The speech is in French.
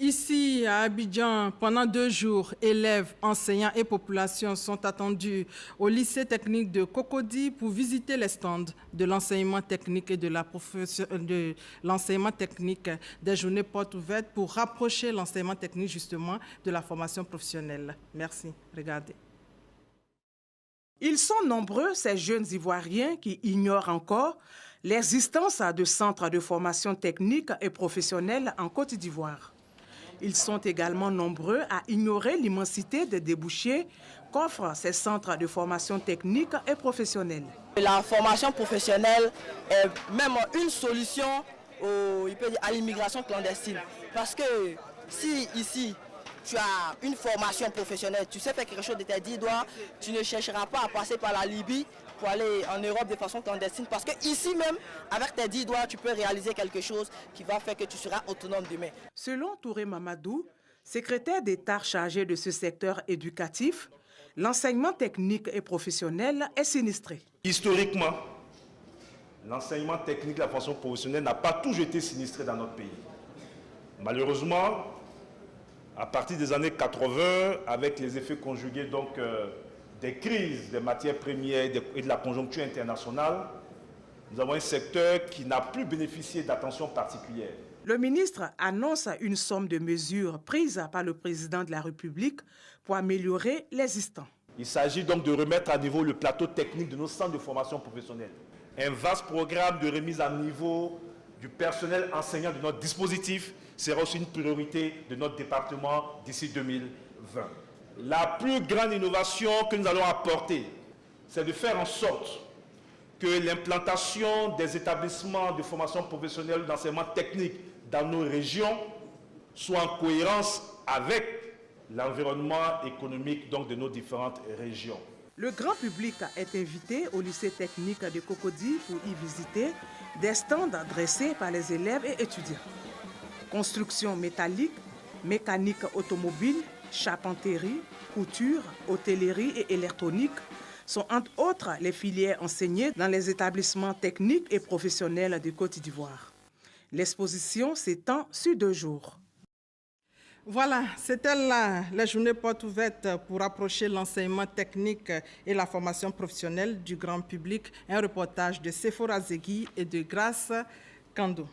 Ici, à Abidjan, pendant 2 jours, élèves, enseignants et populations sont attendus au lycée technique de Cocody pour visiter les stands de l'enseignement technique et de l'enseignement technique des journées portes ouvertes pour rapprocher l'enseignement technique justement de la formation professionnelle. Merci. Regardez. Ils sont nombreux, ces jeunes Ivoiriens qui ignorent encore l'existence de centres de formation technique et professionnelle en Côte d'Ivoire. Ils sont également nombreux à ignorer l'immensité des débouchés qu'offrent ces centres de formation technique et professionnelle. La formation professionnelle est même une solution à l'immigration clandestine. Parce que si ici, tu as une formation professionnelle, tu sais faire quelque chose de tes 10 doigts, tu ne chercheras pas à passer par la Libye pour aller en Europe de façon clandestine. Parce que ici même, avec tes 10 doigts, tu peux réaliser quelque chose qui va faire que tu seras autonome demain. Selon Touré Mamadou, secrétaire d'État chargé de ce secteur éducatif, l'enseignement technique et professionnel est sinistré. Historiquement, l'enseignement technique et la formation professionnelle n'a pas toujours été sinistré dans notre pays. Malheureusement, à partir des années 80, avec les effets conjugués des crises des matières premières et de la conjoncture internationale, nous avons un secteur qui n'a plus bénéficié d'attention particulière. Le ministre annonce une somme de mesures prises par le président de la République pour améliorer l'existant. Il s'agit donc de remettre à niveau le plateau technique de nos centres de formation professionnelle. Un vaste programme de remise à niveau du personnel enseignant de notre dispositif sera aussi une priorité de notre département d'ici 2020. La plus grande innovation que nous allons apporter, c'est de faire en sorte que l'implantation des établissements de formation professionnelle d'enseignement technique dans nos régions soit en cohérence avec l'environnement économique de nos différentes régions. Le grand public est invité au lycée technique de Cocody pour y visiter des stands dressés par les élèves et étudiants. Construction métallique, mécanique automobile, charpenterie, couture, hôtellerie et électronique sont entre autres les filières enseignées dans les établissements techniques et professionnels de Côte d'Ivoire. L'exposition s'étend sur 2 jours. Voilà, c'était là la journée porte ouverte pour approcher l'enseignement technique et la formation professionnelle du grand public. Un reportage de Sephora Zegui et de Grace Kando.